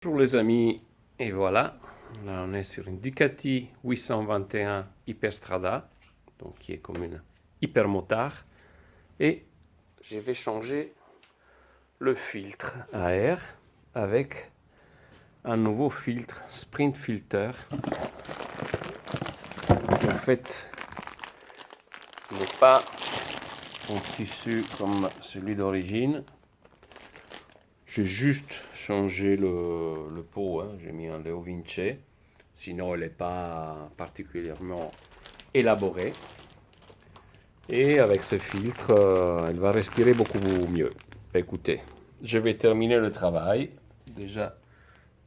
Bonjour les amis, et voilà, là on est sur une Ducati 821 Hyperstrada, donc qui est comme une hypermotard, et je vais changer le filtre à air avec un nouveau filtre Sprint Filter, qui en fait n'est pas en tissu comme celui d'origine. J'ai juste changé le pot, hein. J'ai mis un Leo Vinci, sinon elle n'est pas particulièrement élaborée. Et avec ce filtre, elle va respirer beaucoup mieux. Écoutez, je vais terminer le travail. Déjà,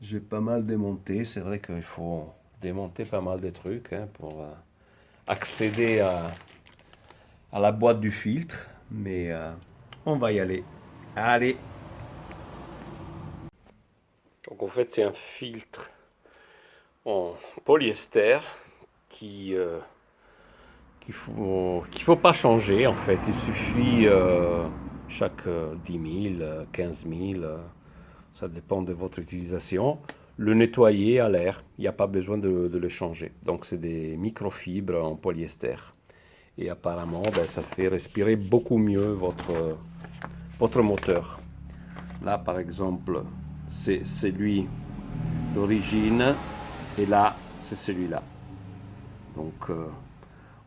j'ai pas mal démonté. C'est vrai qu'il faut démonter pas mal de trucs, hein, pour accéder à la boîte du filtre. Mais on va y aller. Allez! Donc en fait, c'est un filtre en polyester qui qu'il faut pas changer en fait. Il suffit chaque 10 000, 15 000, ça dépend de votre utilisation, le nettoyer à l'air. Il n'y a pas besoin de le changer. Donc c'est des microfibres en polyester. Et apparemment, ben, ça fait respirer beaucoup mieux votre moteur. Là, par exemple, c'est celui d'origine et là, c'est celui-là. Donc,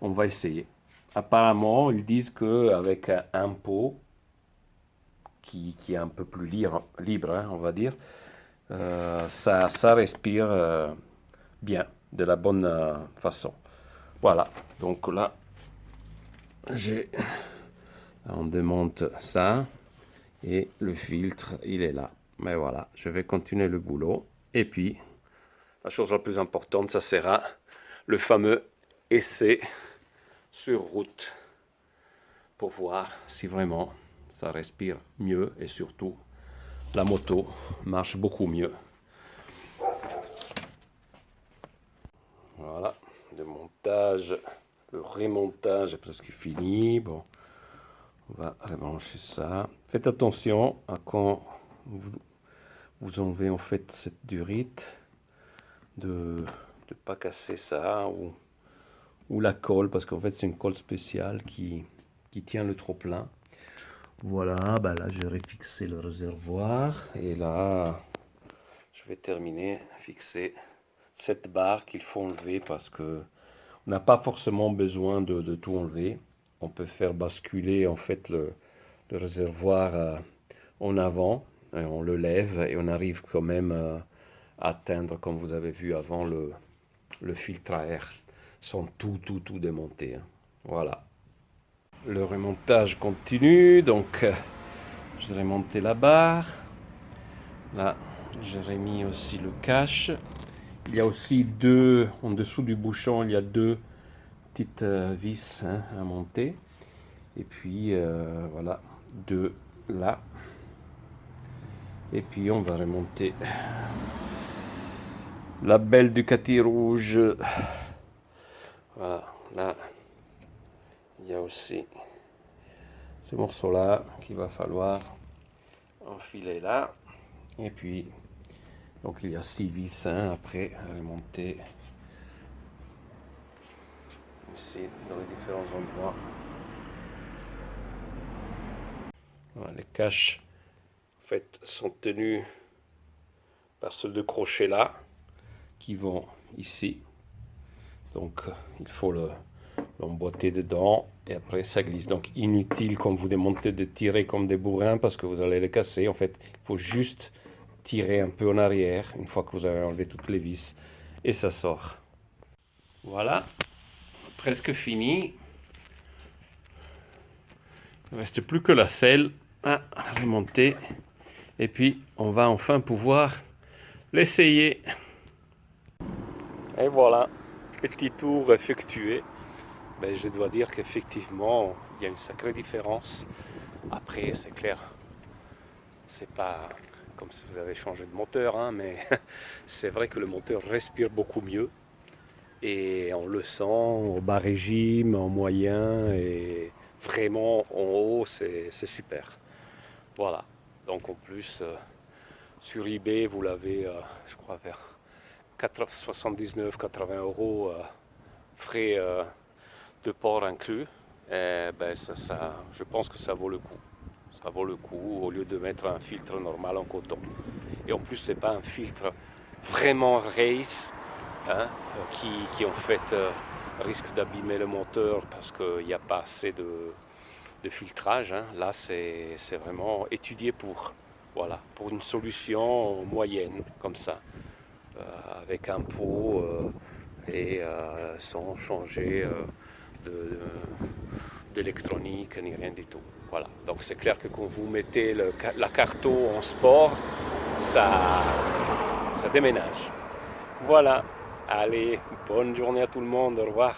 on va essayer. Apparemment, ils disent qu'avec un pot qui est un peu plus libre, hein, on va dire, ça respire bien, de la bonne façon. Voilà, donc là, on démonte ça et le filtre, il est là. Mais voilà, je vais continuer le boulot. Et puis, la chose la plus importante, ça sera le fameux essai sur route pour voir si vraiment ça respire mieux et surtout la moto marche beaucoup mieux. Voilà, le montage, le remontage est presque fini. Bon, on va rebrancher ça. Faites attention à quand vous enlevez en fait cette durite de ne pas casser ça ou la colle, parce qu'en fait c'est une colle spéciale qui tient le trop-plein. Voilà, bah là j'ai refixé le réservoir et là je vais terminer, fixer cette barre qu'il faut enlever parce que on n'a pas forcément besoin de tout enlever. On peut faire basculer en fait le réservoir en avant, et on le lève et on arrive quand même à atteindre, comme vous avez vu avant, le filtre à air sans tout démonter, hein. Voilà. Le remontage continue, donc je vais remonter la barre. Là, j'ai remis aussi le cache. Il y a aussi deux, en dessous du bouchon, il y a deux petites vis, hein, à monter. Et puis, voilà, deux là. Et puis, on va remonter la belle Ducati rouge. Voilà, là, il y a aussi ce morceau-là qu'il va falloir enfiler là. Et puis, donc il y a 6 vis, hein, après à remonter ici dans les différents endroits. Voilà, les caches en fait sont tenues par ce deux crochets là qui vont ici. Donc il faut l'emboîter dedans et après ça glisse. Donc inutile quand vous démontez de tirer comme des bourrins parce que vous allez les casser. En fait, il faut juste tirer un peu en arrière une fois que vous avez enlevé toutes les vis et ça sort. Voilà, presque fini. Il ne reste plus que la selle à remonter et puis on va enfin pouvoir l'essayer. Et voilà, petit tour effectué. Ben, je dois dire qu'effectivement, il y a une sacrée différence. Après, c'est clair, c'est pas comme si vous avez changé de moteur, hein, mais c'est vrai que le moteur respire beaucoup mieux. Et on le sent au bas régime, en moyen, et vraiment en haut, c'est super. Voilà. Donc en plus, Sur eBay, vous l'avez, je crois, vers 79-80 euros, frais de port inclus. Et ben, je pense que ça vaut le coup. Ça vaut le coup au lieu de mettre un filtre normal en coton. Et en plus, c'est pas un filtre vraiment race, hein, qui en fait risque d'abîmer le moteur parce qu'il n'y a pas assez de filtrage. Hein. Là, c'est vraiment étudié voilà, pour une solution moyenne, comme ça, avec un pot et sans changer d'électronique ni rien du tout. Voilà. Donc c'est clair que quand vous mettez la carto en sport, ça déménage. Voilà. Allez, bonne journée à tout le monde. Au revoir.